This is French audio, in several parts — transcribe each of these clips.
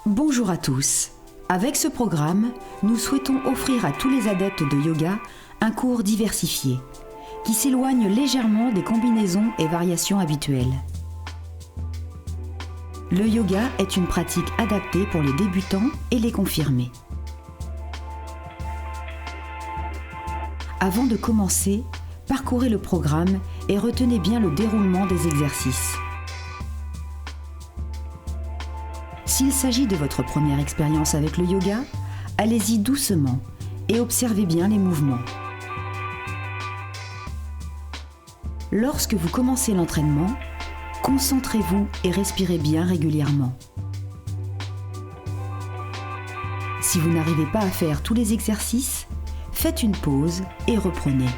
Bonjour à tous. Avec ce programme, nous souhaitons offrir à tous les adeptes de yoga un cours diversifié, qui s'éloigne légèrement des combinaisons et variations habituelles. Le yoga est une pratique adaptée pour les débutants et les confirmés. Avant de commencer, parcourez le programme et retenez bien le déroulement des exercices. S'il s'agit de votre première expérience avec le yoga, allez-y doucement et observez bien les mouvements. Lorsque vous commencez l'entraînement, concentrez-vous et respirez bien régulièrement. Si vous n'arrivez pas à faire tous les exercices, faites une pause et reprenez.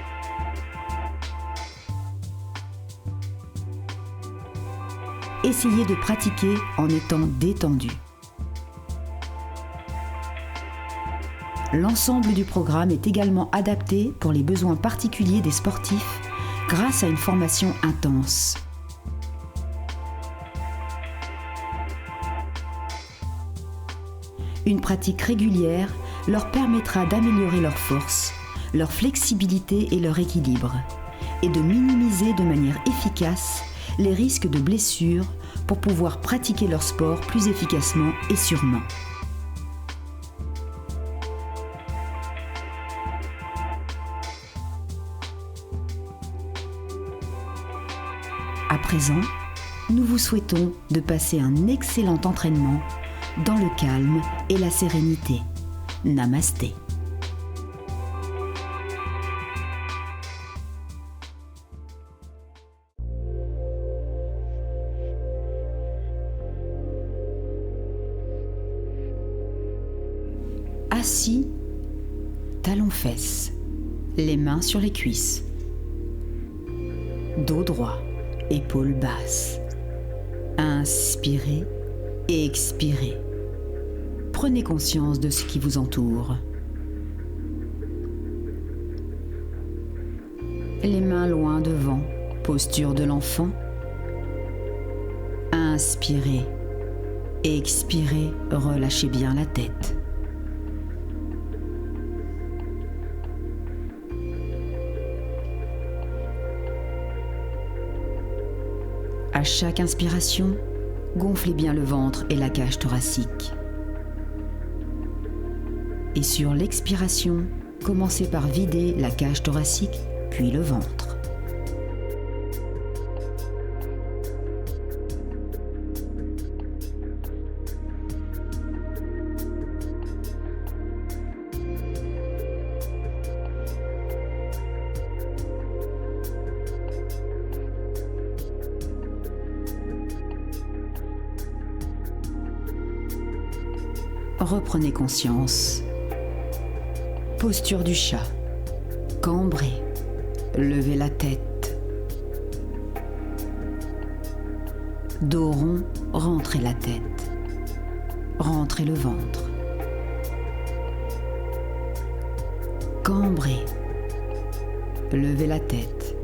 Essayez de pratiquer en étant détendu. L'ensemble du programme est également adapté pour les besoins particuliers des sportifs grâce à une formation intense. Une pratique régulière leur permettra d'améliorer leur force, leur flexibilité et leur équilibre, et de minimiser de manière efficace les risques de blessures pour pouvoir pratiquer leur sport plus efficacement et sûrement. À présent, nous vous souhaitons de passer un excellent entraînement dans le calme et la sérénité. Namasté. Assis, talons-fesses, les mains sur les cuisses. Dos droit, épaules basses. Inspirez et expirez. Prenez conscience de ce qui vous entoure. Les mains loin devant, posture de l'enfant. Inspirez et expirez, relâchez bien la tête. À chaque inspiration, gonflez bien le ventre et la cage thoracique. Et sur l'expiration, commencez par vider la cage thoracique, puis le ventre. Reprenez conscience. Posture du chat. Cambrez. Levez la tête. Dos rond, rentrez la tête. Rentrez le ventre. Cambrez. Levez la tête.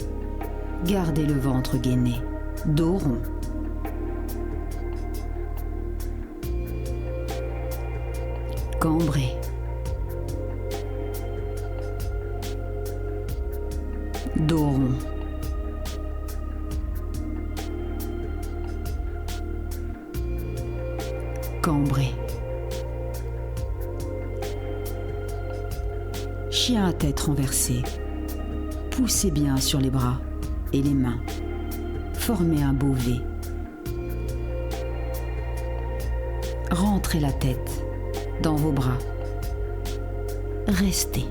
Gardez le ventre gainé. Dos rond. Cambrez. Dos rond. Cambrez. Chien à tête renversée. Poussez bien sur les bras et les mains. Formez un beau V. Rentrez la tête dans vos bras. Restez.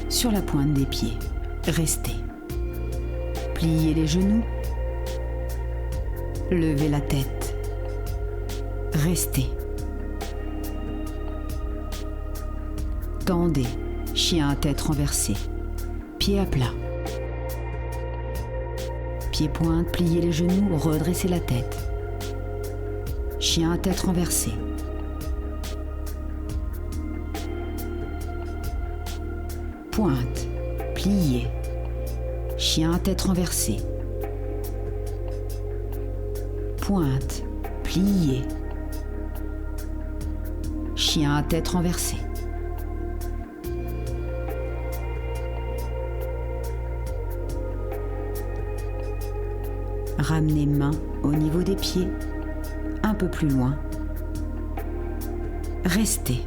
Sur la pointe des pieds, restez. Pliez les genoux. Levez la tête. Restez. Tendez, chien à tête renversée. Pieds à plat. Pieds-pointes, pliez les genoux, redressez la tête. chien à tête renversée. Pointe, plié, chien à tête renversée. Pointe, plié, chien à tête renversée. Ramenez main au niveau des pieds, un peu plus loin. Restez.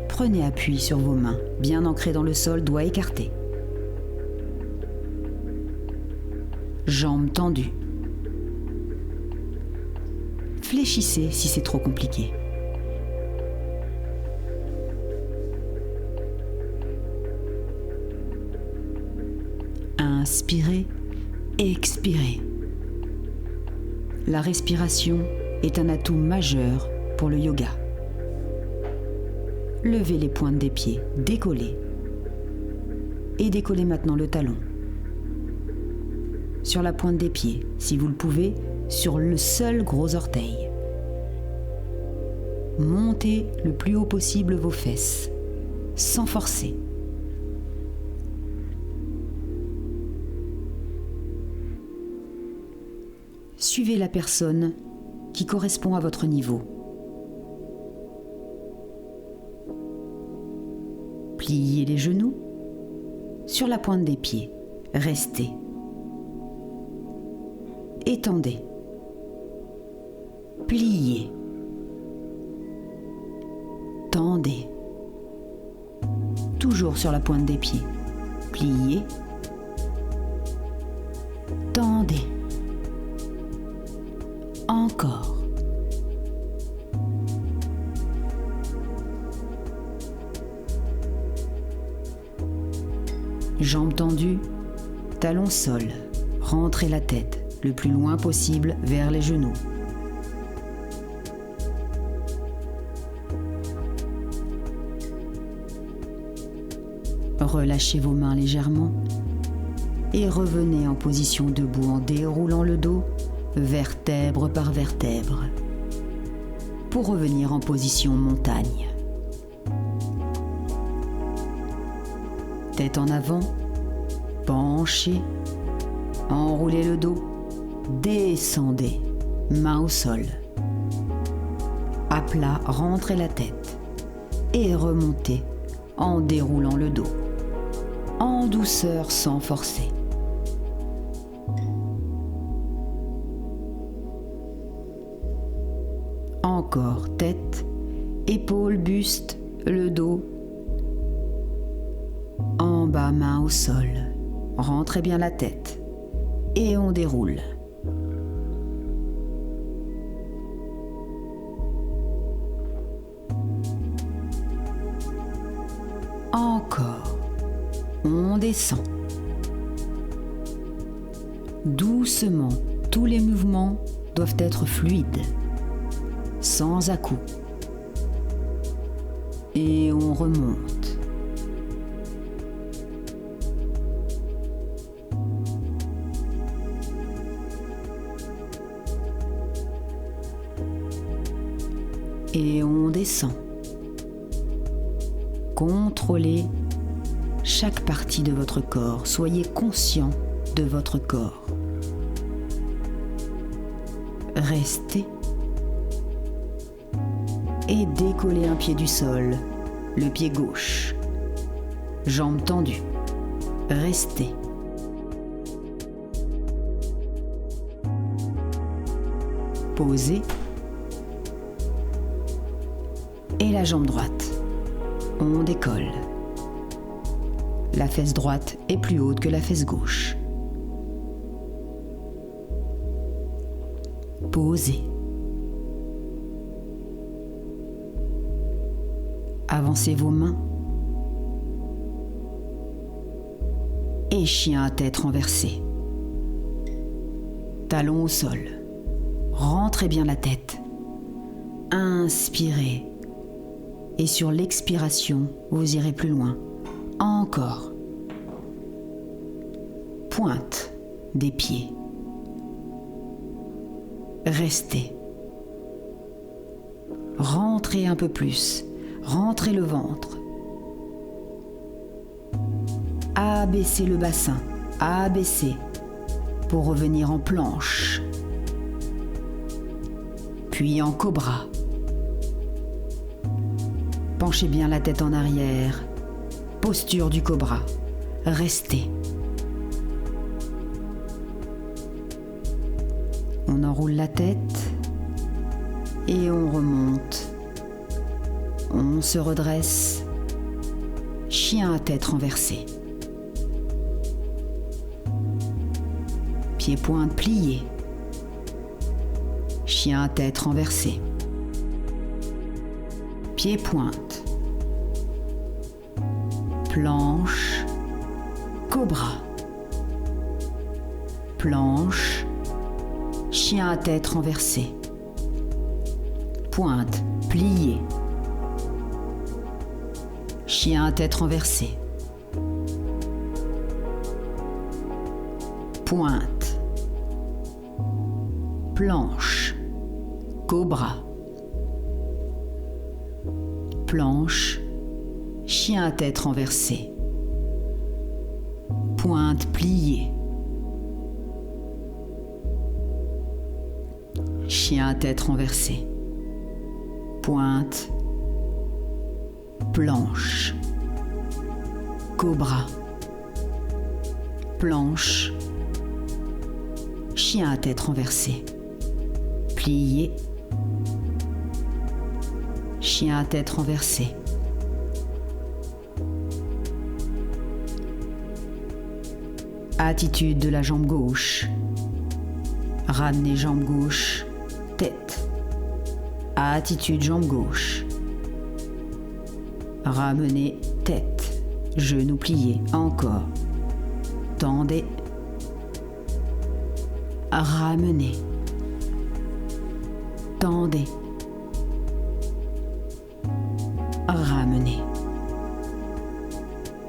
Prenez appui sur vos mains, bien ancrées dans le sol, doigts écartés. Jambes tendues. Fléchissez si c'est trop compliqué. Inspirez, expirez. La respiration est un atout majeur pour le yoga. Levez les pointes des pieds, décollez. Et décollez maintenant le talon. Sur la pointe des pieds, si vous le pouvez, sur le seul gros orteil. Montez le plus haut possible vos fesses, sans forcer. Suivez la personne qui correspond à votre niveau. Pliez les genoux sur la pointe des pieds. Restez. Étendez. Pliez. Tendez. Toujours sur la pointe des pieds. Pliez. Tendez. Encore. Jambes tendues, talons sol. Rentrez la tête le plus loin possible vers les genoux. Relâchez vos mains légèrement et revenez en position debout en déroulant le dos vertèbre par vertèbre pour revenir en position montagne. Tête en avant, penchez, enroulez le dos, descendez, main au sol. À plat, rentrez la tête et remontez en déroulant le dos, en douceur sans forcer. Encore tête, épaules, buste, le dos. En bas, main au sol. Rentrez bien la tête et on déroule. Encore. On descend. Doucement, tous les mouvements doivent être fluides, sans à-coups. Et on remonte. Et on descend. Contrôlez chaque partie de votre corps. Soyez conscient de votre corps. Restez. Et décollez un pied du sol, le pied gauche. Jambes tendues. Restez. Posez. Et la jambe droite. On décolle. La fesse droite est plus haute que la fesse gauche. Posez. Avancez vos mains. Et chien à tête renversée. Talons au sol. Rentrez bien la tête. Inspirez. Et sur l'expiration, vous irez plus loin. Encore. Pointe des pieds. restez. Rentrez un peu plus, rentrez le ventre. Abaissez le bassin, abaissez, pour revenir en planche. Puis en cobra. Penchez bien la tête en arrière. Posture du cobra. Restez. On enroule la tête et on remonte. On se redresse. Chien à tête renversée. Pieds-pointes pliés. Chien à tête renversée. Pieds-pointes. Planche. Cobra. Planche. Chien à tête renversée. Pointe pliée. Chien à tête renversée. Pointe. Planche. Cobra. Planche. Chien à tête renversée. Pointe pliée. Chien à tête renversée. Pointe. Planche. Cobra. Planche. Chien à tête renversée. Plié. Chien à tête renversée. Attitude de la jambe gauche. Ramenez jambe gauche, tête. Attitude jambe gauche. Ramenez tête. Genou plié. Encore. Tendez. Ramenez. Tendez. Ramenez.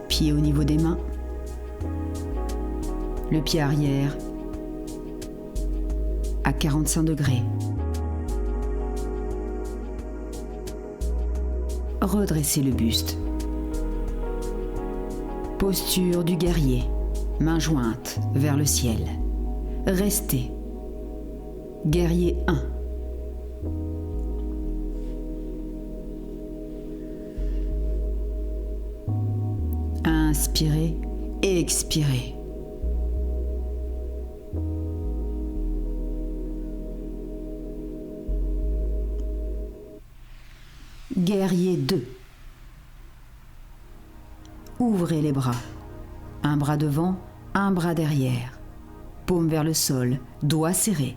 Pied au niveau des mains. Le pied arrière à 45 degrés. Redressez le buste. Posture du guerrier. Mains jointes vers le ciel. Restez. Guerrier 1. Inspirez et expirez. Guerrier 2. Ouvrez les bras. Un bras devant, un bras derrière. Paume vers le sol, doigts serrés.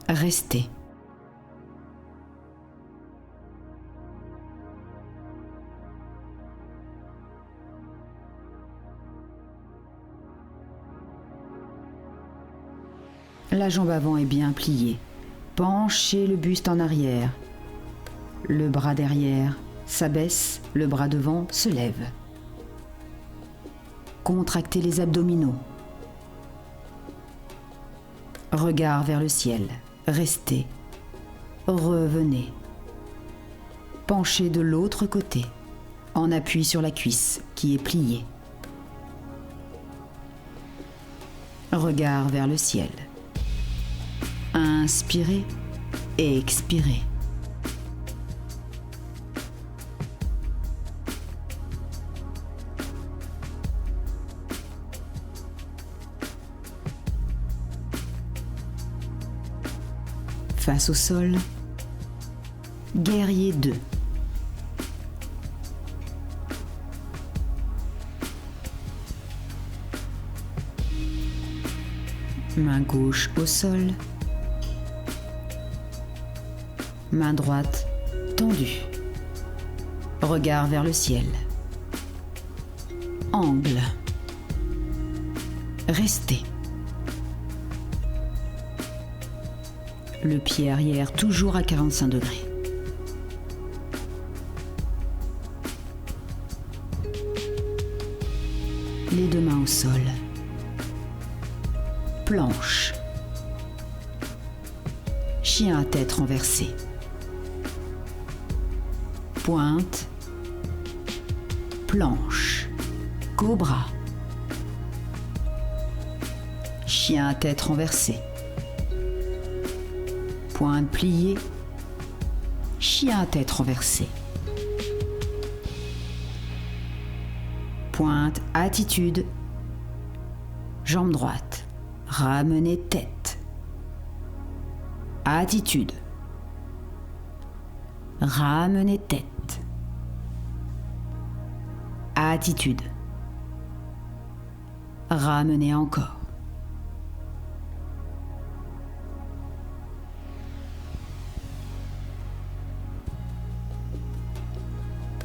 Restez. La jambe avant est bien pliée. Penchez le buste en arrière. Le bras derrière s'abaisse, le bras devant se lève. Contractez les abdominaux. Regard vers le ciel. Restez. Revenez. Penchez de l'autre côté, en appui sur la cuisse qui est pliée. Regard vers le ciel. Inspirez et expirez. Face au sol, guerrier 2. Main gauche au sol. Main droite tendue. Regard vers le ciel. Angle. Restez. Le pied arrière toujours à 45 degrés. Les deux mains au sol. planche. Chien à tête renversée. Pointe, planche, cobra. Chien à tête renversée. Pointe pliée, chien à tête renversée. Pointe, attitude, jambe droite, ramenez tête. Attitude, ramenez tête. Attitude, ramenez encore.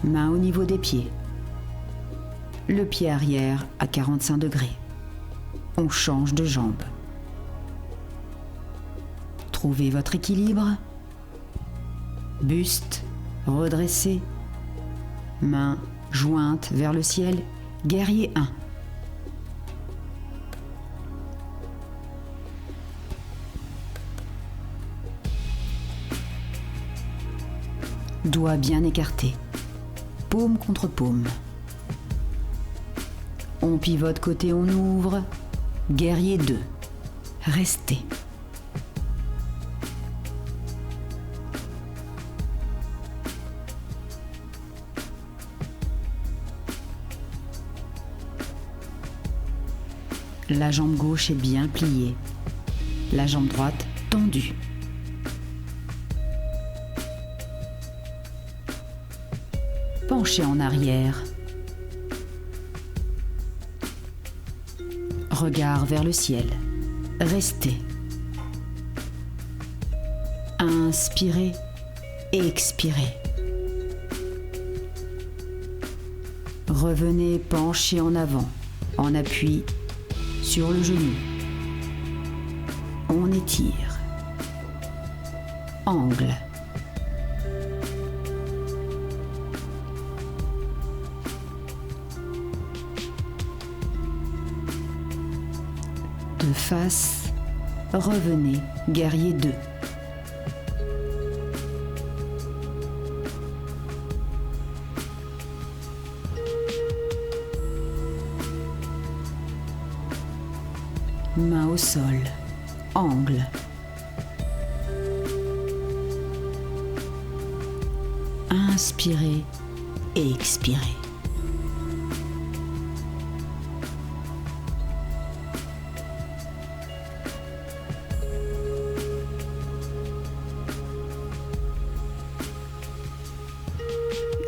Main au niveau des pieds. Le pied arrière à 45 degrés. On change de jambe. Trouvez votre équilibre. Buste redressé. Mains jointes vers le ciel. Guerrier 1. Doigts bien écartés. Paume contre paume. On pivote côté, on ouvre. Guerrier 2. Restez. La jambe gauche est bien pliée. La jambe droite tendue. Penchez en arrière. Regard vers le ciel. Restez. Inspirez, expirez. Revenez pencher en avant, en appui sur le genou. On étire. Angle. De face, revenez, guerrier 2. Main au sol, angle. Inspirez et expirez.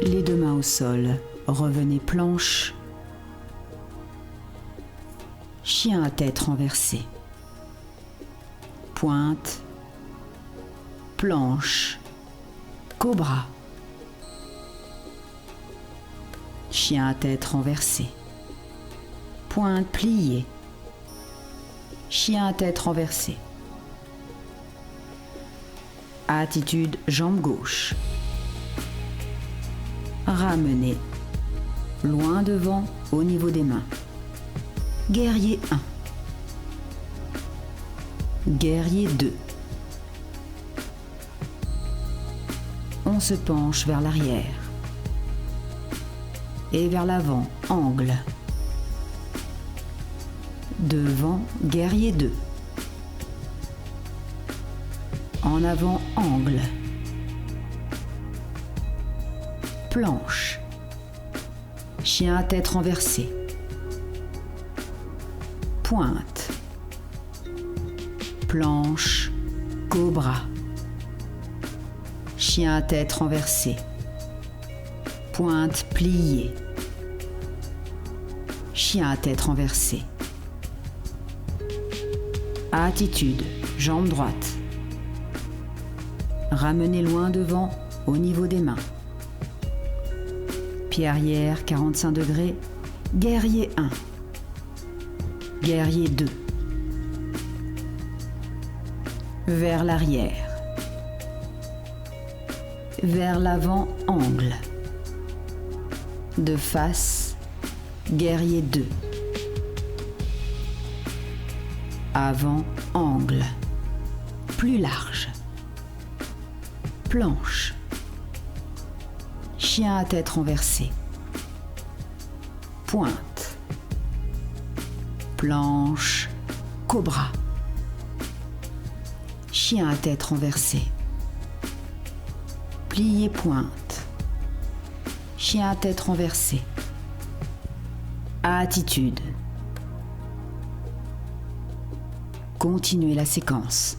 Les deux mains au sol, revenez planche. Chien à tête renversée. Pointe, planche, cobra. Chien à tête renversée. Pointe pliée. Chien à tête renversée. Attitude jambe gauche. Ramenez. Loin devant, au niveau des mains. Guerrier 1. Guerrier 2. On se penche vers l'arrière. Et vers l'avant, angle. Devant, guerrier 2. En avant, angle. Planche. Chien à tête renversée. Pointe. Planche. Cobra. Chien à tête renversée. Pointe pliée. Chien à tête renversée. Attitude, jambe droite. Ramenez loin devant, au niveau des mains. Pied arrière, 45 degrés. Guerrier 1. Guerrier 2. Vers l'arrière. Vers l'avant, angle. De face, guerrier 2. Avant, angle. Plus large. Planche. Chien à tête renversée. Pointe. Planche. Cobra. Chien à tête renversée. Plié pointe. Chien à tête renversée. Attitude. Continuez la séquence.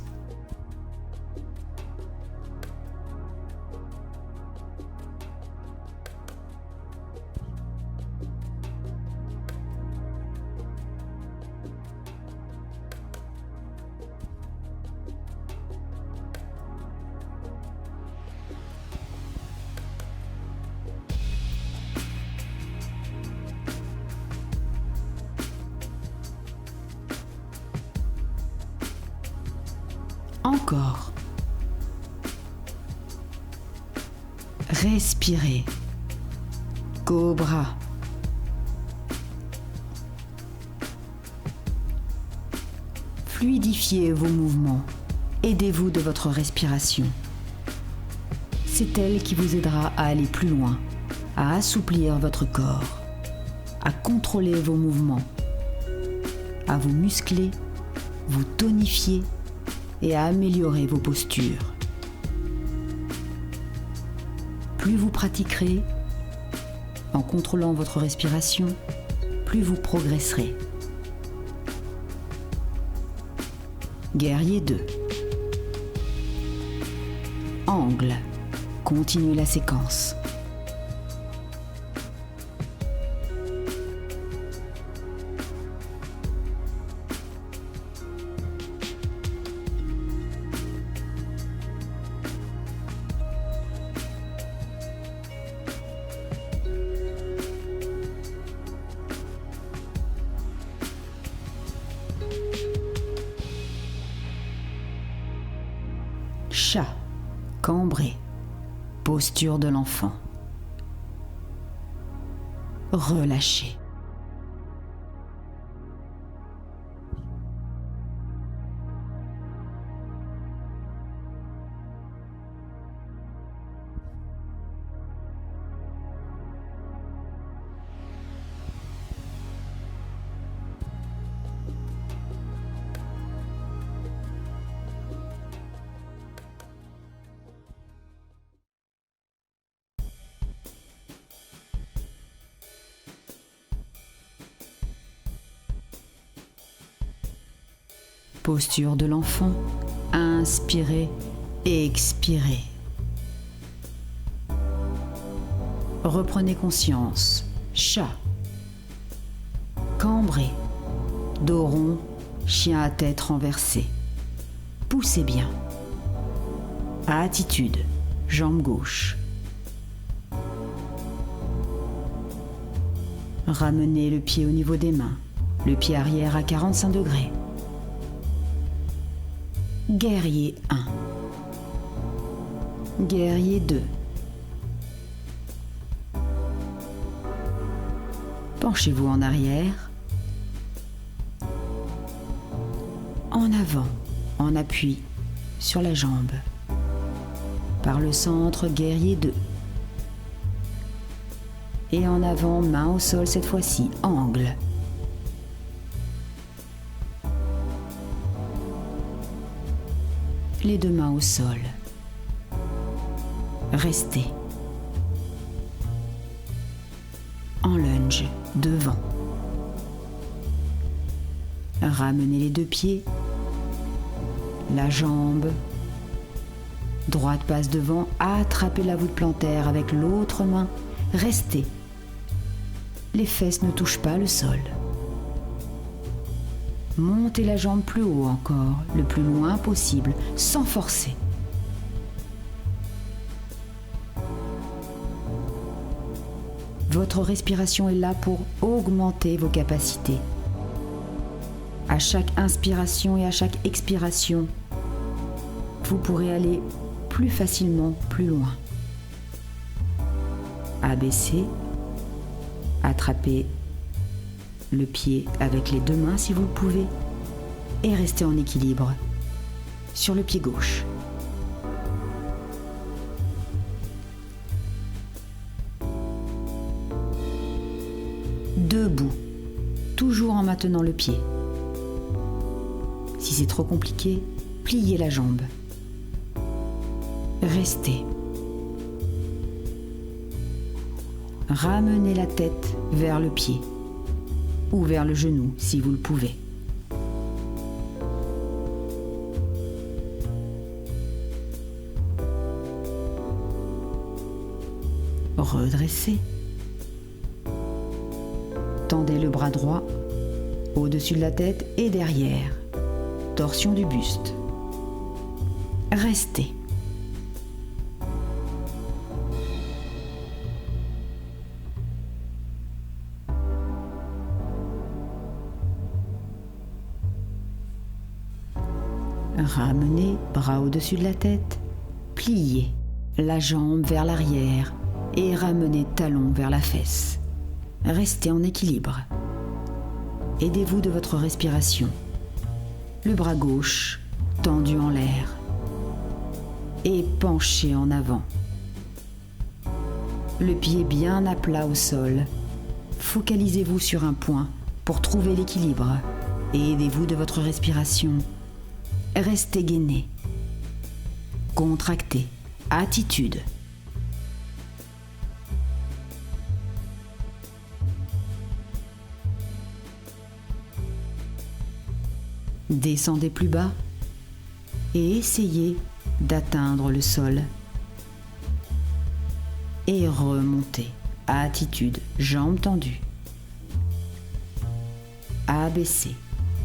Encore. Respirez. Cobra. Fluidifiez vos mouvements. Aidez-vous de votre respiration. C'est elle qui vous aidera à aller plus loin, à assouplir votre corps, à contrôler vos mouvements, à vous muscler, vous tonifier et à améliorer vos postures. Plus vous pratiquerez, en contrôlant votre respiration, plus vous progresserez. Guerrier 2. Angle. Continuez la séquence. Chat, cambré, posture de l'enfant. Relâchez. Posture de l'enfant, inspirez et expirez. Reprenez conscience, chat, cambré, dos rond, chien à tête renversée. Poussez bien. Attitude, jambe gauche. Ramenez le pied au niveau des mains, le pied arrière à 45 degrés. Guerrier 1. Guerrier 2. Penchez-vous en arrière. En avant, en appui sur la jambe. Par le centre, guerrier 2. Et en avant, main au sol cette fois-ci, angle. Les deux mains au sol. Restez. En lunge, devant. Ramenez les deux pieds. La jambe droite passe devant. Attrapez la voûte plantaire avec l'autre main. Restez. Les fesses ne touchent pas le sol. Montez la jambe plus haut encore, le plus loin possible, sans forcer. Votre respiration est là pour augmenter vos capacités. À chaque inspiration et à chaque expiration, vous pourrez aller plus facilement plus loin. Abaissez, attrapez le pied avec les deux mains si vous le pouvez. et restez en équilibre sur le pied gauche. Debout, toujours en maintenant le pied. Si c'est trop compliqué, pliez la jambe. Restez. Ramenez la tête vers le pied ou vers le genou si vous le pouvez. Redressez. Tendez le bras droit au-dessus de la tête et derrière. Torsion du buste. Restez. Ramenez, bras au-dessus de la tête, pliez la jambe vers l'arrière et ramenez talon vers la fesse. Restez en équilibre. Aidez-vous de votre respiration. Le bras gauche tendu en l'air et penché en avant. Le pied bien à plat au sol. Focalisez-vous sur un point pour trouver l'équilibre et aidez-vous de votre respiration. Restez gainé. Contractez. Attitude. Descendez plus bas et essayez d'atteindre le sol. Et remontez. Attitude. Jambes tendues. Abaissez.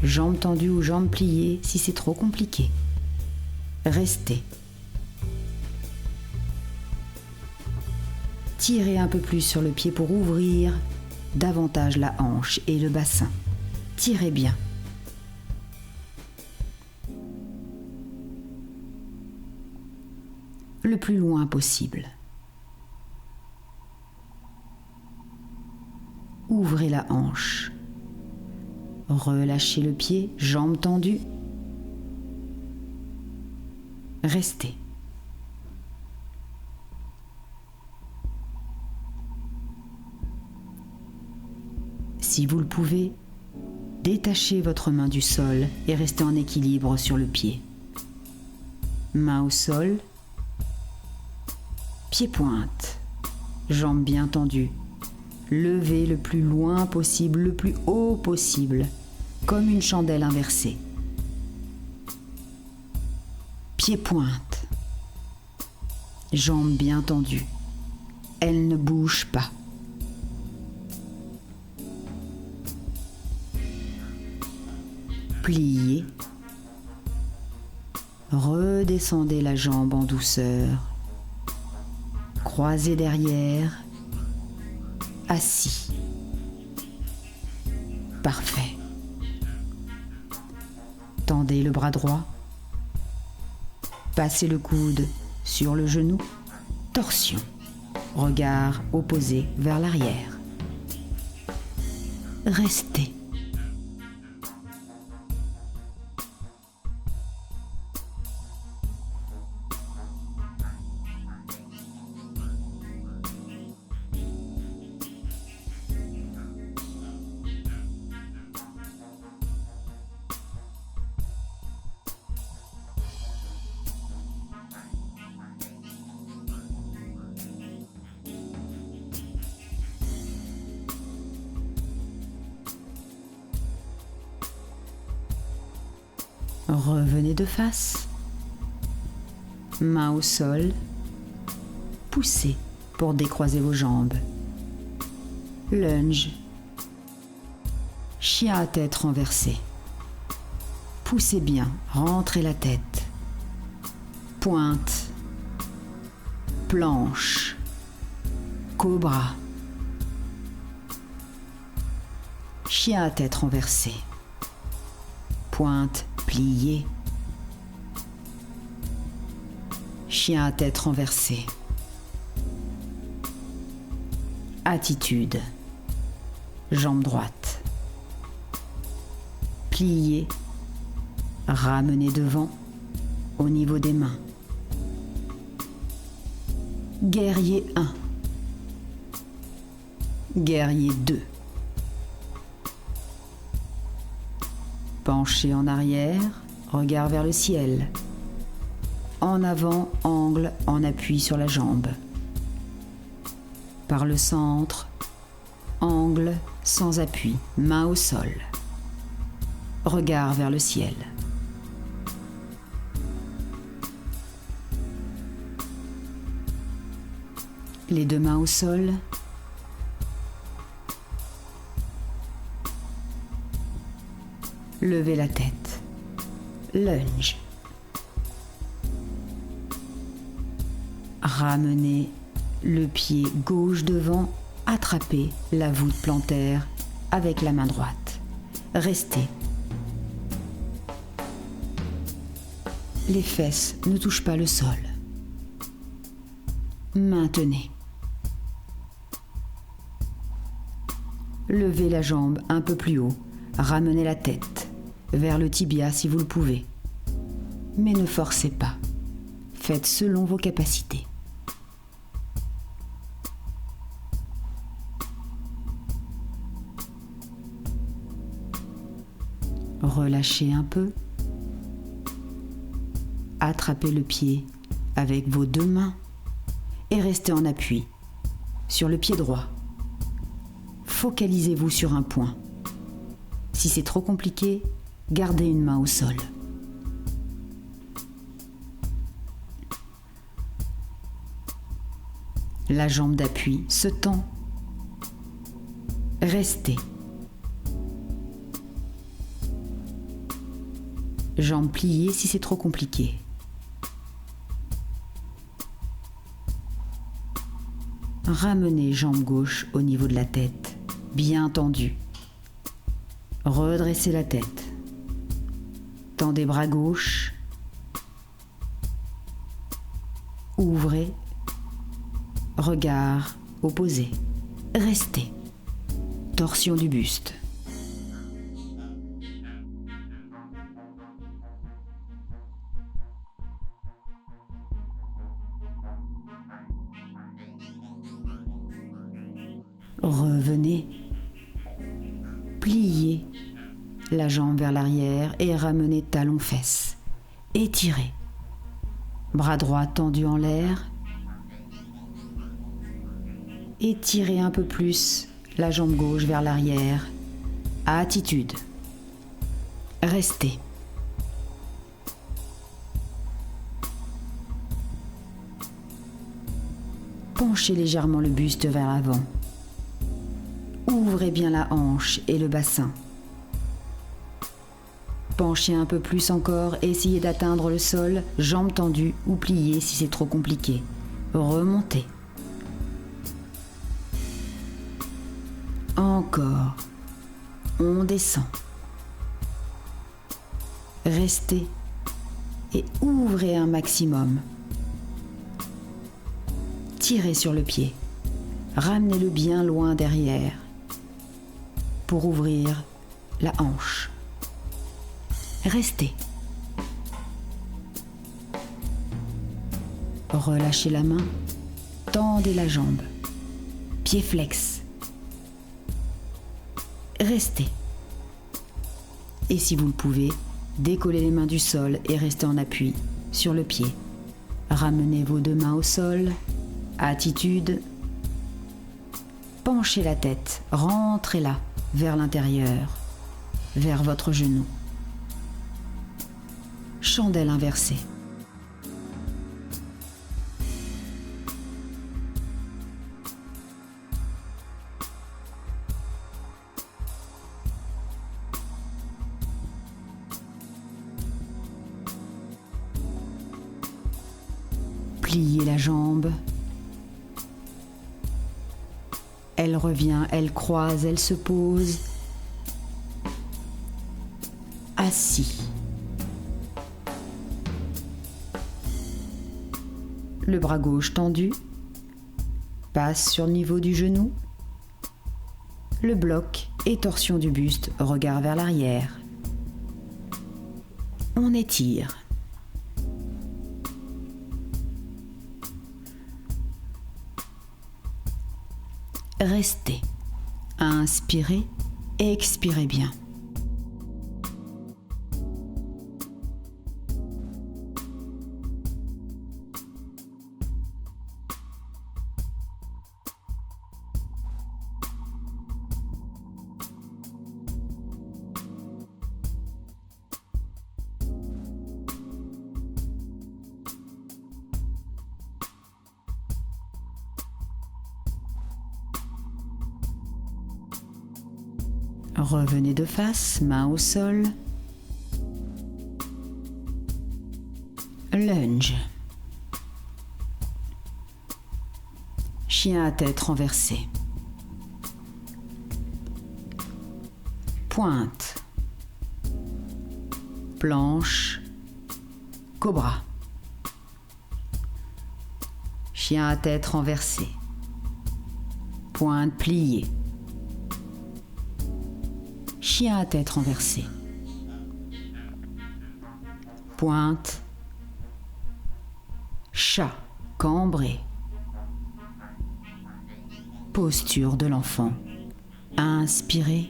Jambes tendues ou jambes pliées si c'est trop compliqué. Restez. Tirez un peu plus sur le pied pour ouvrir davantage la hanche et le bassin. Tirez bien. Le plus loin possible. Ouvrez la hanche. Relâchez le pied, jambes tendues. Restez. Si vous le pouvez, détachez votre main du sol et restez en équilibre sur le pied. Main au sol, pied pointe, jambes bien tendues. Levez le plus loin possible, le plus haut possible, comme une chandelle inversée. Pied pointe, jambes bien tendues. Elles ne bougent pas. Pliez. Redescendez la jambe en douceur. Croisez derrière. Assis. Parfait. Tendez le bras droit. Passez le coude sur le genou. Torsion. Regard opposé vers l'arrière. Restez. Revenez de face. Main au sol. Poussez pour décroiser vos jambes. Lunge. Chien à tête renversée. Poussez bien, rentrez la tête. Pointe. Planche. Cobra. Chien à tête renversée. Pointe pliée. Chien à tête renversée. Attitude. Jambe droite. Pliée. Ramenez devant, au niveau des mains. Guerrier 1. Guerrier 2. Penché en arrière, regard vers le ciel. En avant, angle en appui sur la jambe. Par le centre, angle sans appui, main au sol. Regard vers le ciel. Les deux mains au sol. Levez la tête. Lunge. Ramenez le pied gauche devant, attrapez la voûte plantaire avec la main droite. Restez. Les fesses ne touchent pas le sol. Maintenez. Levez la jambe un peu plus haut. Ramenez la tête vers le tibia si vous le pouvez. Mais ne forcez pas. Faites selon vos capacités. Relâchez un peu. Attrapez le pied avec vos deux mains et restez en appui sur le pied droit. Focalisez-vous sur un point. Si c'est trop compliqué, gardez une main au sol. La jambe d'appui se tend. Restez. Jambes pliées si c'est trop compliqué. Ramenez jambe gauche au niveau de la tête, bien tendue. Redressez la tête. Tendez bras gauche. Ouvrez. Regard opposé. Restez. Torsion du buste. Revenez. Pliez la jambe vers l'arrière et ramenez talons-fesses. Étirez. Bras droit tendu en l'air. Étirez un peu plus la jambe gauche vers l'arrière. Attitude. Restez. Penchez légèrement le buste vers l'avant. Ouvrez bien la hanche et le bassin. Penchez un peu plus encore et essayez d'atteindre le sol, jambes tendues ou pliées si c'est trop compliqué. Remontez. Encore. On descend. Restez et ouvrez un maximum. Tirez sur le pied. Ramenez-le bien loin derrière pour ouvrir la hanche. Restez. Relâchez la main, tendez la jambe, pied flex. Restez. Et si vous le pouvez, décollez les mains du sol et restez en appui sur le pied. Ramenez vos deux mains au sol, attitude. Penchez la tête, rentrez-la vers l'intérieur, vers votre genou. Chandelle inversée. Pliez la jambe. Elle revient, elle croise, elle se pose. Assis. Le bras gauche tendu. Passe sur le niveau du genou. Le bloc et torsion du buste, regard vers l'arrière. On étire. Restez. Inspirez et expirez bien. Revenez de face, main au sol. Lunge. Chien à tête renversée. Pointe. Planche. Cobra. Chien à tête renversée. Pointe pliée. Chien à tête renversée. Pointe. Chat cambré. Posture de l'enfant. Inspirez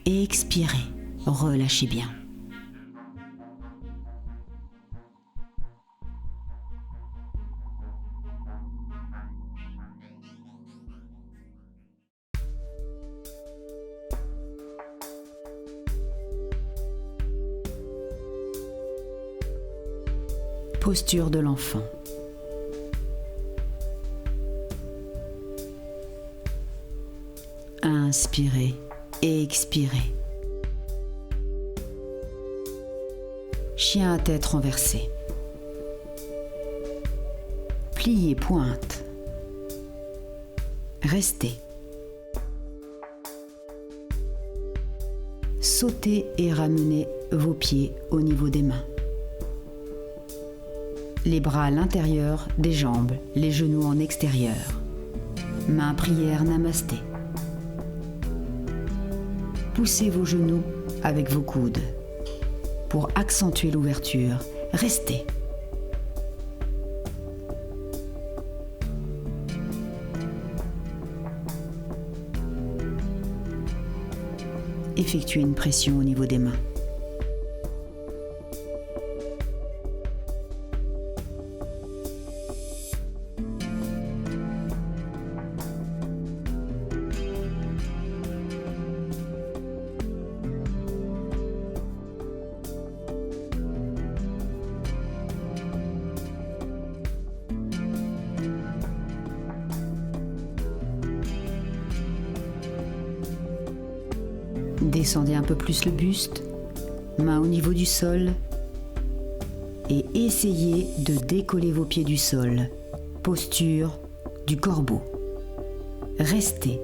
et expirez. Relâchez bien. Posture de l'enfant. Inspirez et expirez. Chien à tête renversée. Pliez pointe. Restez. Sautez et ramenez vos pieds au niveau des mains. Les bras à l'intérieur des jambes, les genoux en extérieur. Main prière namasté. Poussez vos genoux avec vos coudes. Pour accentuer l'ouverture, restez. Effectuez une pression au niveau des mains. Descendez un peu plus le buste, main au niveau du sol et essayez de décoller vos pieds du sol. Posture du corbeau. Restez.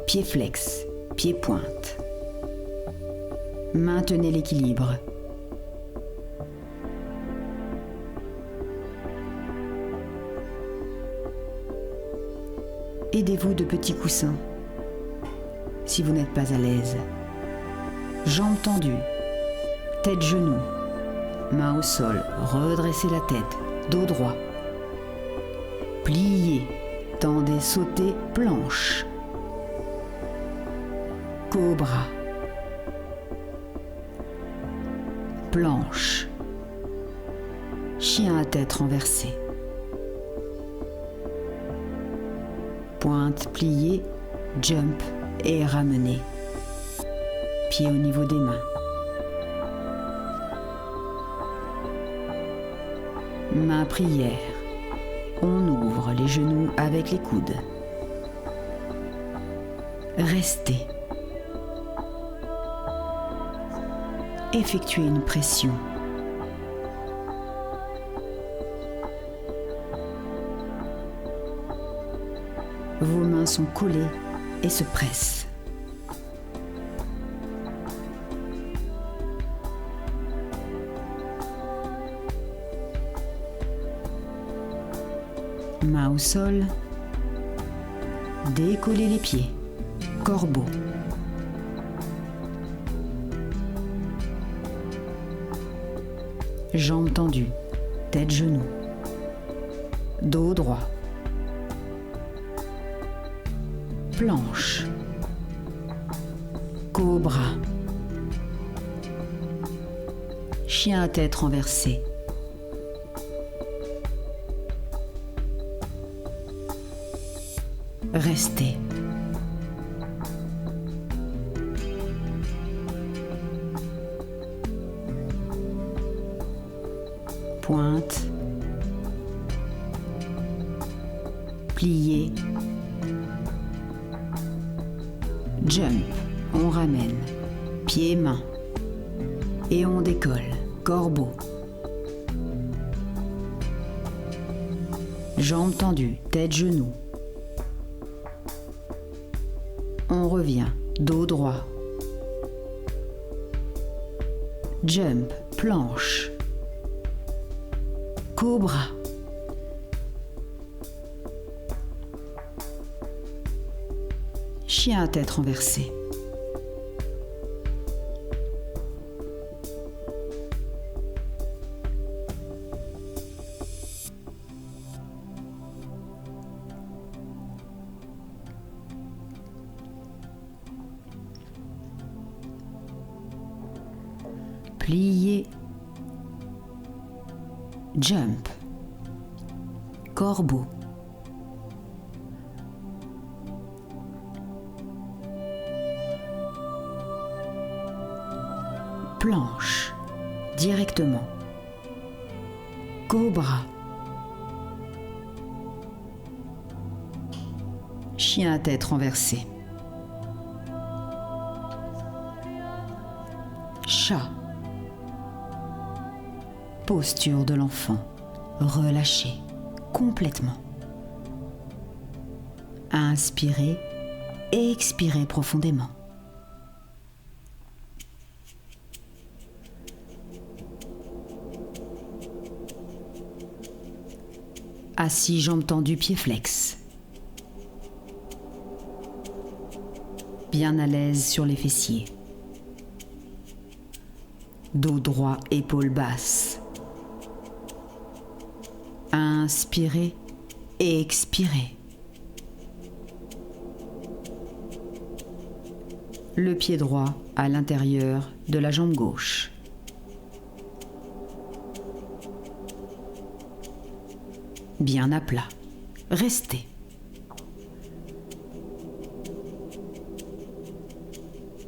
Pied flex, pied pointe. Maintenez l'équilibre. Aidez-vous de petits coussins si vous n'êtes pas à l'aise. Jambes tendues, tête genoux, main au sol, redressez la tête, dos droit. Pliez, tendez, sautez, planche. Cobra. Planche. Chien à tête renversée. Pointe pliée, jump et ramenez. Pied au niveau des mains. Main prière. On ouvre les genoux avec les coudes. Restez. Effectuez une pression. Vos mains sont collées et se pressent. Main au sol. Décollez les pieds. Corbeau. Jambes tendues, tête genoux. Dos droit. Planche. Cobra. Chien à tête renversée. Restez. Pointe. Plié. Jump. On ramène. Pieds, mains. Et on décolle. Corbeau. Jambes tendues, tête, genoux. On revient, dos droit. Jump, planche. Cobra. Chien à tête renversée. Plié. Jump. Corbeau. Planche. Directement. Cobra. Chien à tête renversée. Chat. Posture de l'enfant, relâché complètement. Inspirez et expirez profondément. Assis, jambes tendues, pieds flex. Bien à l'aise sur les fessiers. Dos droit, épaules basses. Inspirez et expirez. Le pied droit à l'intérieur de la jambe gauche. Bien à plat. Restez.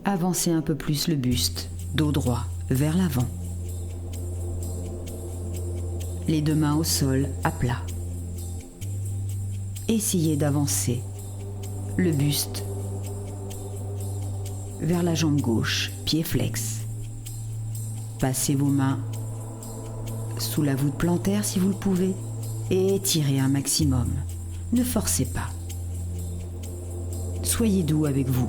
Avancez un peu plus le buste, dos droit vers l'avant. Les deux mains au sol, à plat. Essayez d'avancer le buste vers la jambe gauche, pied flex. Passez vos mains sous la voûte plantaire si vous le pouvez et étirez un maximum. Ne forcez pas. Soyez doux avec vous.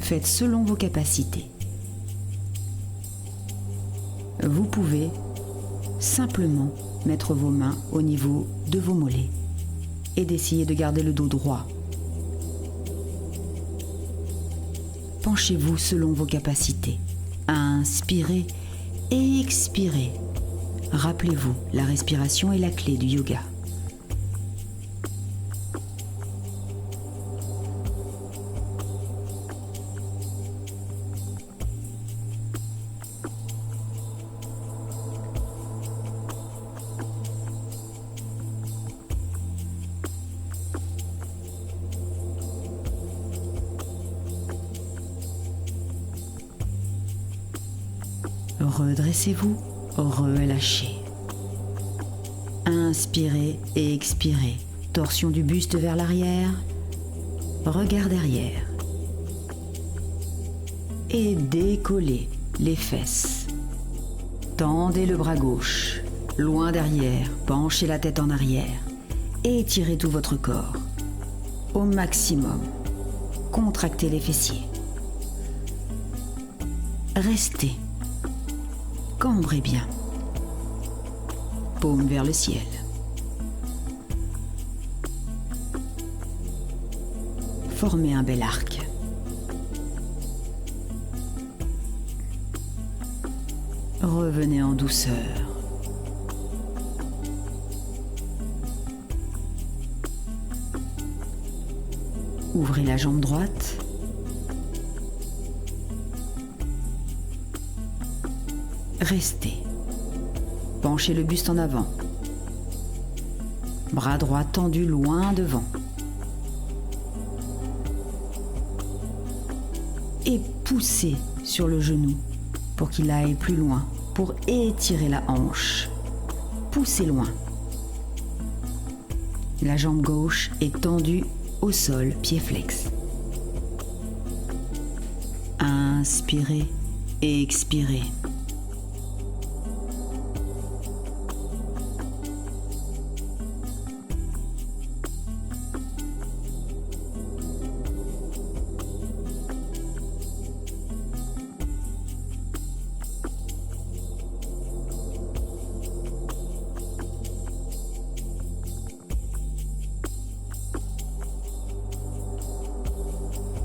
Faites selon vos capacités. Vous pouvez simplement mettre vos mains au niveau de vos mollets et d'essayer de garder le dos droit. Penchez-vous selon vos capacités. Inspirez et expirez. Rappelez-vous, la respiration est la clé du yoga. Redressez-vous, relâchez. Inspirez et expirez. Torsion du buste vers l'arrière. Regard derrière. Et décollez les fesses. Tendez le bras gauche, loin derrière, penchez la tête en arrière. Et étirez tout votre corps. Au maximum. Contractez les fessiers. Restez. Cambrez bien. Paume vers le ciel. Formez un bel arc. Revenez en douceur. Ouvrez la jambe droite. Restez. Penchez le buste en avant. Bras droit tendu loin devant. Et poussez sur le genou pour qu'il aille plus loin, pour étirer la hanche. Poussez loin. La jambe gauche est tendue au sol, pied flex. Inspirez et expirez.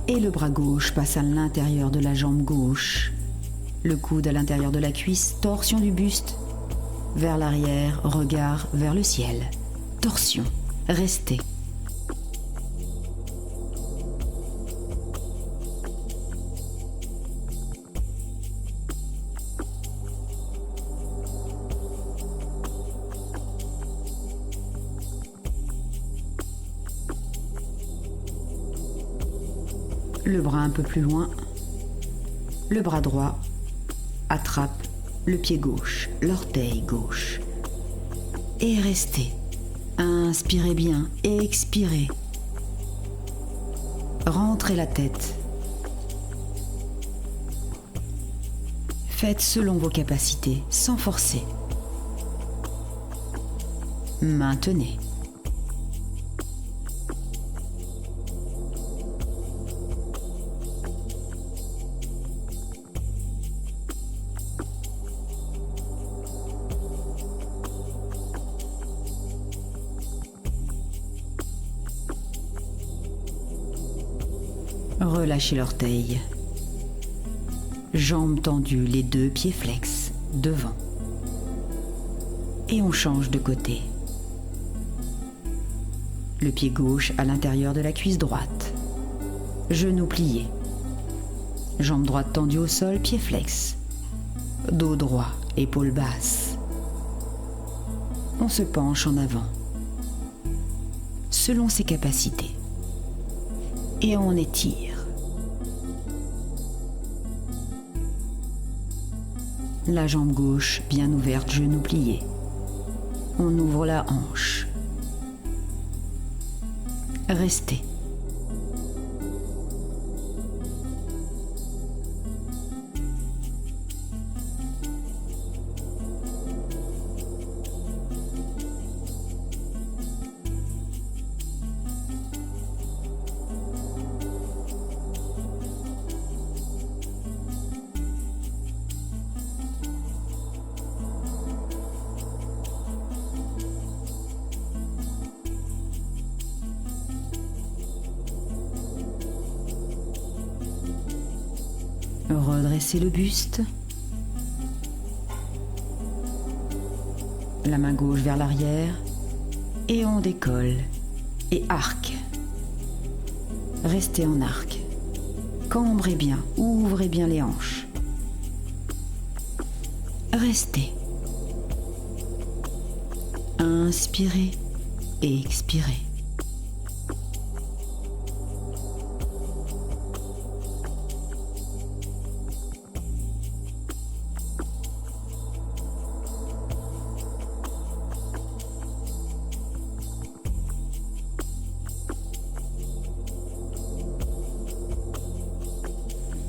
Et le bras gauche passe à l'intérieur de la jambe gauche. Le coude à l'intérieur de la cuisse, torsion du buste. Vers l'arrière, regard vers le ciel. Torsion. Restez. Le bras un peu plus loin, le bras droit attrape le pied gauche, l'orteil gauche. Et restez. Inspirez bien et expirez. Rentrez la tête. Faites selon vos capacités, sans forcer. Maintenez. Relâchez l'orteil. Jambes tendues, les deux pieds flex, devant. Et on change de côté. Le pied gauche à l'intérieur de la cuisse droite. Genoux pliés. Jambe droite tendue au sol, pied flex. Dos droit, épaules basses. On se penche en avant. Selon ses capacités. Et on étire. La jambe gauche bien ouverte, genoux pliés. On ouvre la hanche. Restez. Redressez le buste. La main gauche vers l'arrière. Et on décolle. Et arc. Restez en arc. Cambrez bien, ouvrez bien les hanches. Restez. Inspirez et expirez.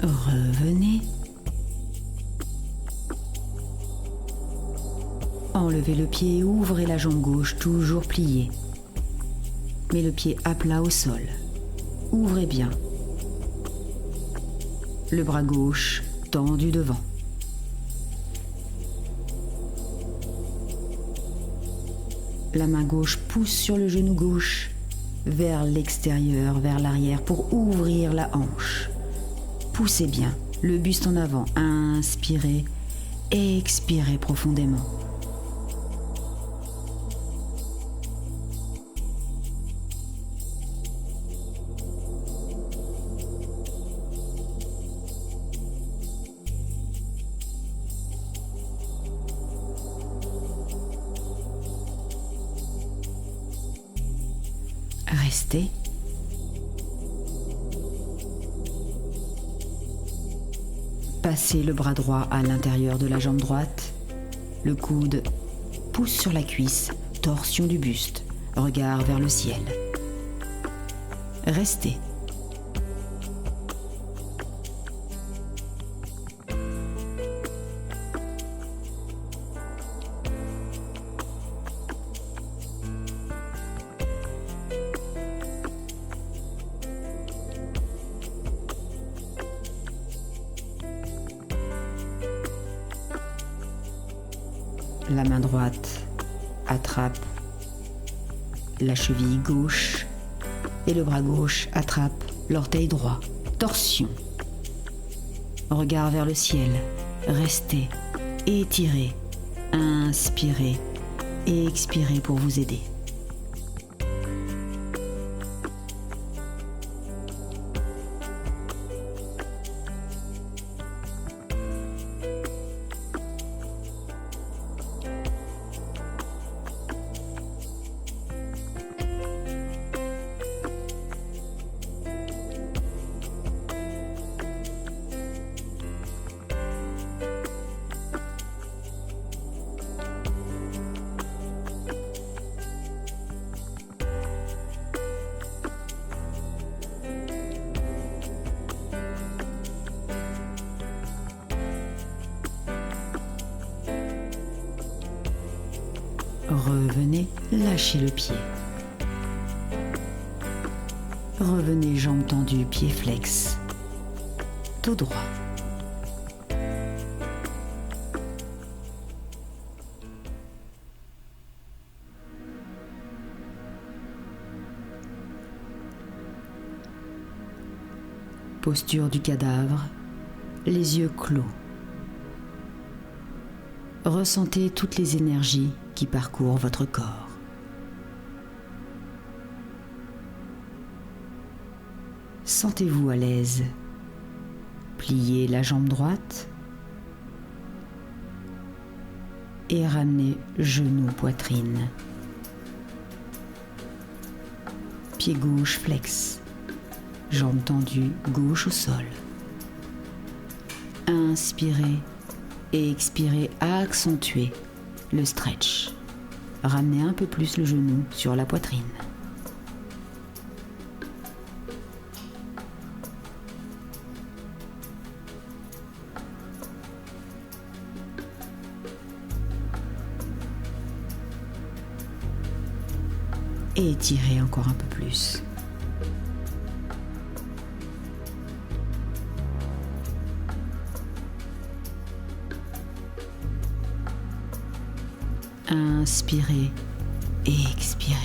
Revenez. Enlevez le pied et ouvrez la jambe gauche, toujours pliée. Mais le pied à plat au sol. Ouvrez bien. Le bras gauche tendu devant. La main gauche pousse sur le genou gauche vers l'extérieur, vers l'arrière pour ouvrir la hanche. Poussez bien, le buste en avant, inspirez Expirez profondément. Restez. Passez le bras droit à l'intérieur de la jambe droite. Le coude pousse sur la cuisse, torsion du buste, regard vers le ciel. Restez. La main droite attrape la cheville gauche et le bras gauche attrape l'orteil droit. Torsion. Regard vers le ciel. Restez. Étirez. Inspirez et expirez pour vous aider. Revenez, lâchez le pied. Revenez, jambes tendues, pieds flex. Dos droit. Posture du cadavre, les yeux clos. Ressentez toutes les énergies qui parcourent votre corps. Sentez-vous à l'aise. Pliez la jambe droite et ramenez genou, poitrine. Pied gauche flex, jambe tendue, gauche au sol. Inspirez et expirez, accentuez le stretch. Ramenez un peu plus le genou sur la poitrine. Et étirez encore un peu plus. Inspirez et expirez.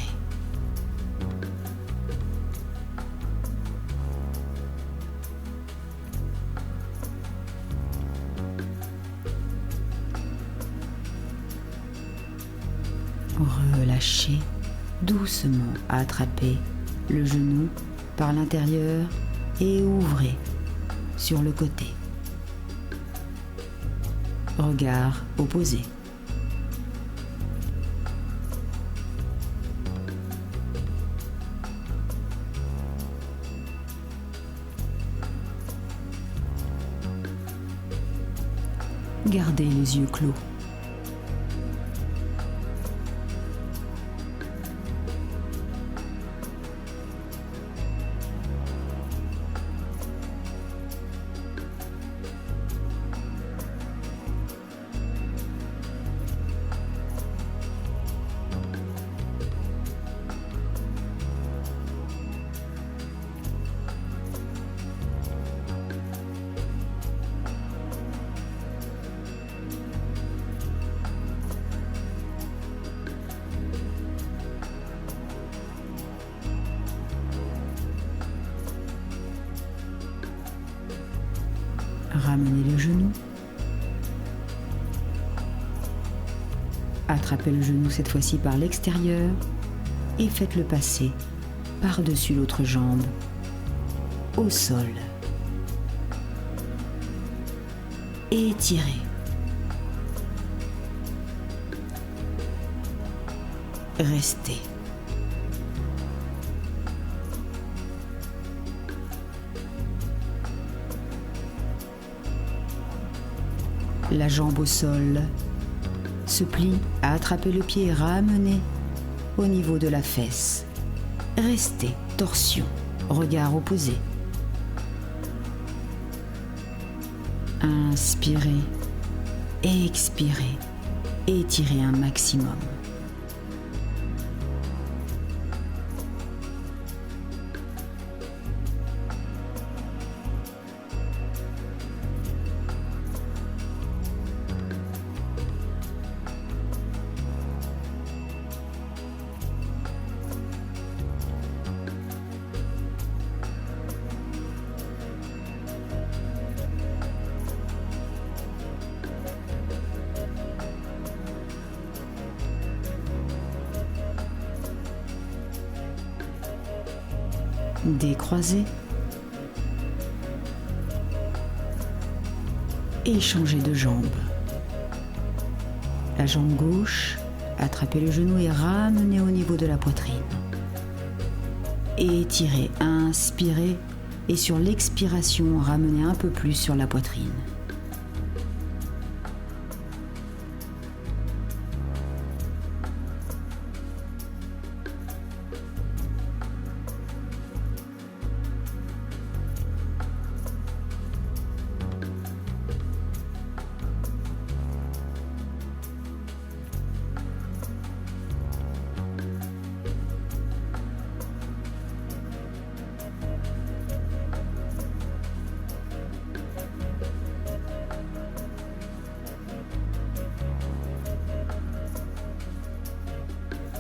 Relâchez doucement, attrapez le genou par l'intérieur et ouvrez sur le côté. Regard opposé. Gardez les yeux clos. Ramenez le genou. Attrapez le genou cette fois-ci par l'extérieur et faites-le passer par-dessus l'autre jambe au sol. Étirez. Restez. La jambe au sol se plie à attraper le pied et ramener au niveau de la fesse. Restez, torsion, regard opposé. Inspirez, expirez, étirez un maximum. Décroisez et changez de jambe. La jambe gauche, attrapez le genou et ramenez au niveau de la poitrine. Étirez, inspirez et sur l'expiration, ramenez un peu plus sur la poitrine.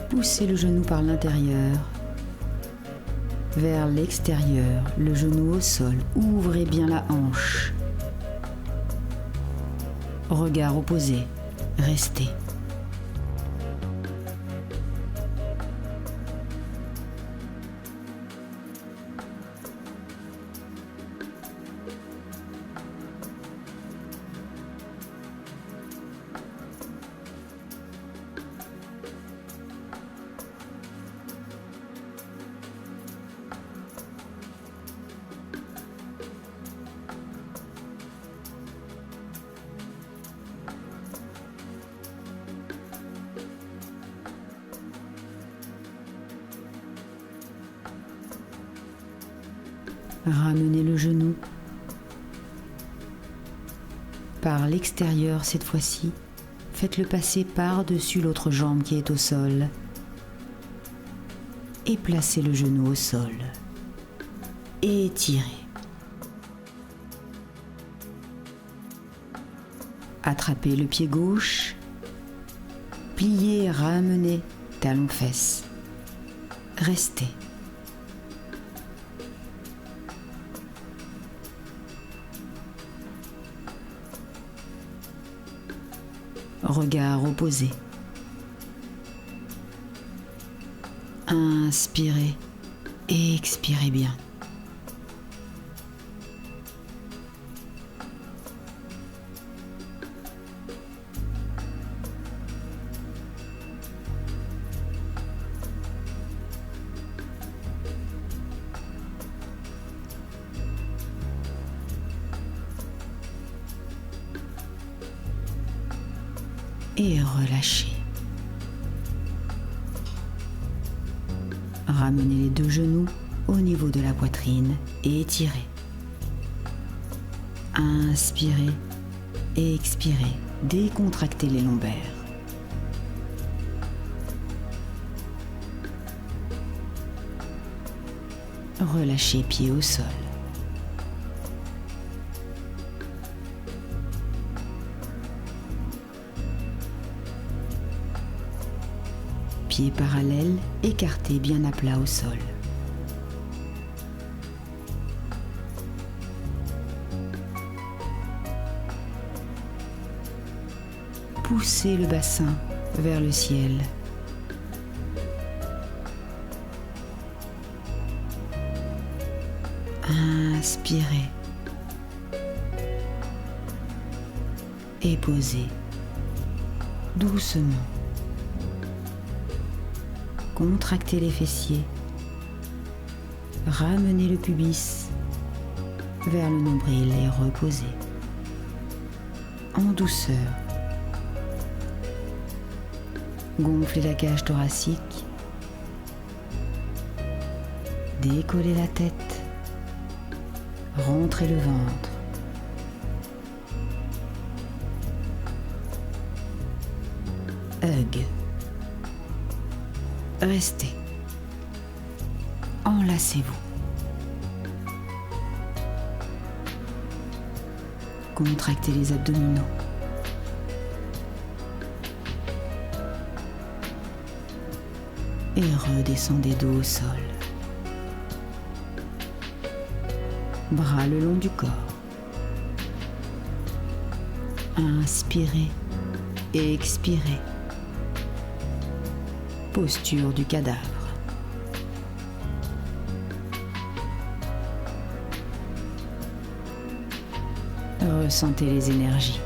Poussez le genou par l'intérieur vers l'extérieur, le genou au sol. Ouvrez bien la hanche. Regard opposé. Restez. Ramenez le genou par l'extérieur cette fois-ci. Faites-le passer par-dessus l'autre jambe qui est au sol et placez le genou au sol. Étirez. Attrapez le pied gauche, pliez, ramenez, talon-fesse. Restez. Regard opposé. Inspirez et expirez bien. Et relâchez. Ramenez les deux genoux au niveau de la poitrine et étirez. Inspirez et expirez. Décontractez les lombaires. Relâchez pied au sol. Pieds parallèles, écartés bien à plat au sol. Poussez le bassin vers le ciel. Inspirez et posez doucement. Contractez les fessiers. Ramenez le pubis vers le nombril et reposez en douceur. Gonflez la cage thoracique. Décollez la tête. Rentrez le ventre. Hug. Restez. Enlacez-vous. Contractez les abdominaux. Et redescendez dos au sol. Bras le long du corps. Inspirez et expirez. Posture du cadavre. Ressentez les énergies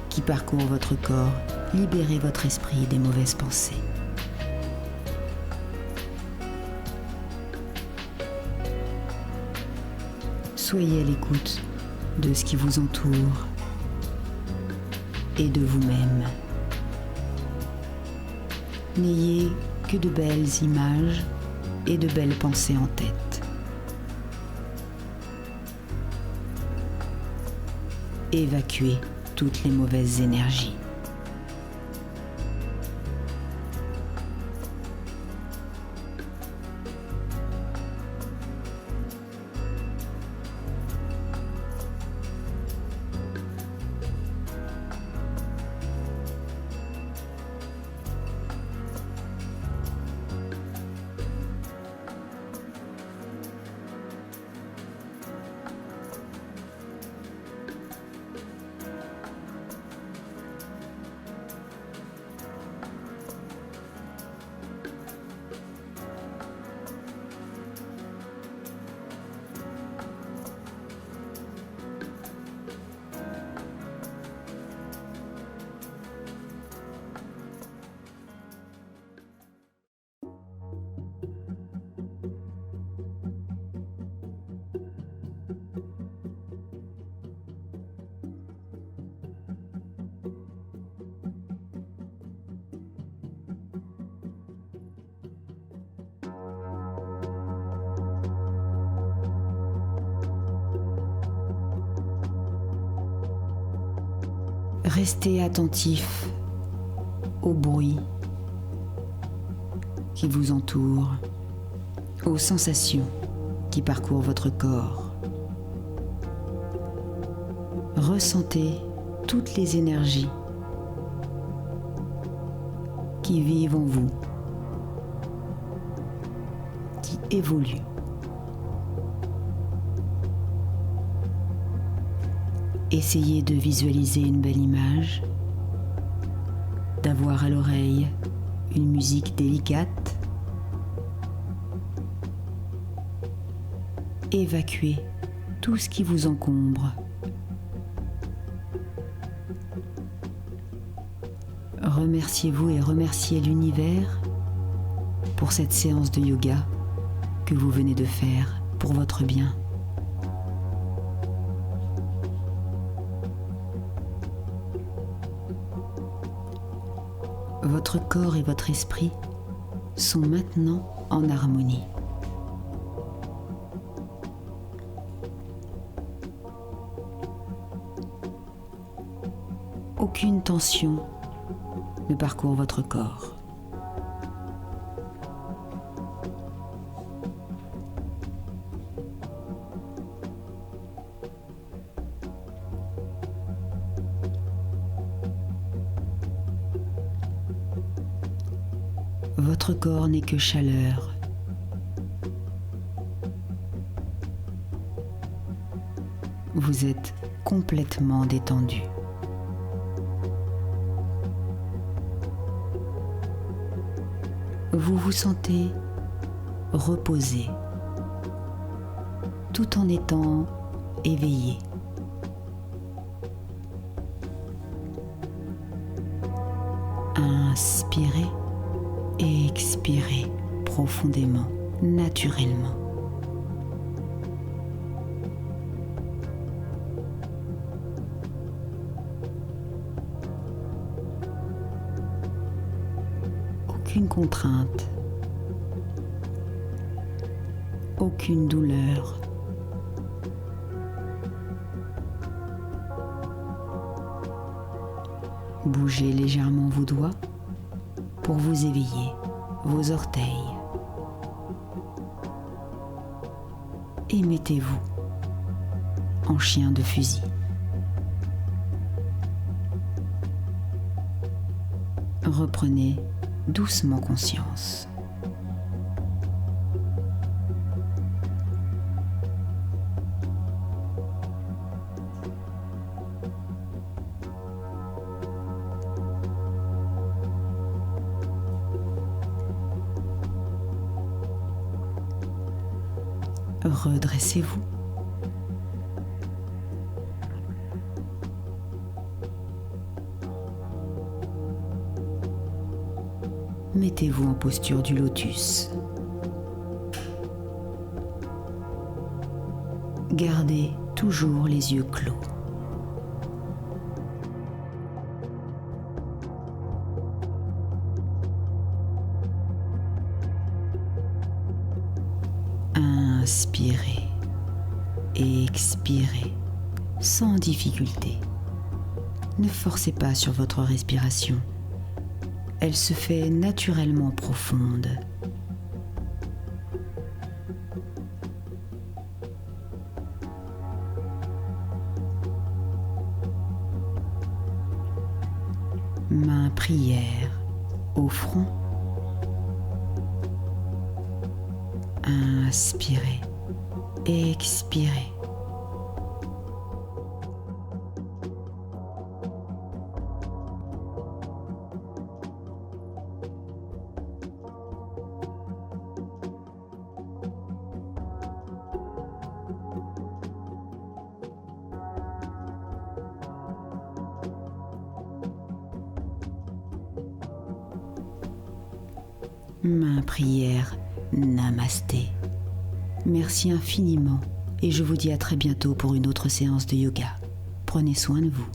qui parcourent votre corps. Libérez votre esprit des mauvaises pensées. Soyez à l'écoute de ce qui vous entoure et de vous-même. N'ayez que de belles images et de belles pensées en tête. Évacuez toutes les mauvaises énergies. Restez attentif au bruit qui vous entoure, aux sensations qui parcourent votre corps. Ressentez toutes les énergies qui vivent en vous, qui évoluent. Essayez de visualiser une belle image, d'avoir à l'oreille une musique délicate. Évacuez tout ce qui vous encombre. Remerciez-vous et remerciez l'univers pour cette séance de yoga que vous venez de faire pour votre bien. Votre corps et votre esprit sont maintenant en harmonie. Aucune tension ne parcourt votre corps. Votre corps n'est que chaleur. Vous êtes complètement détendu. vous vous sentez reposé, tout en étant éveillé. Inspirez et expirez profondément, naturellement. Aucune contrainte, aucune douleur. Bougez légèrement vos doigts pour vous éveiller, vos orteils. Et mettez-vous en chien de fusil. Reprenez doucement conscience. Redressez-vous. Mettez-vous en posture du lotus. Gardez toujours les yeux clos. Inspirez et expirez sans difficulté. Ne forcez pas sur votre respiration. Elle se fait naturellement profonde. Main prière au front. Inspirez et expirez. Main prière, namasté. Merci infiniment et je vous dis à très bientôt pour une autre séance de yoga. Prenez soin de vous.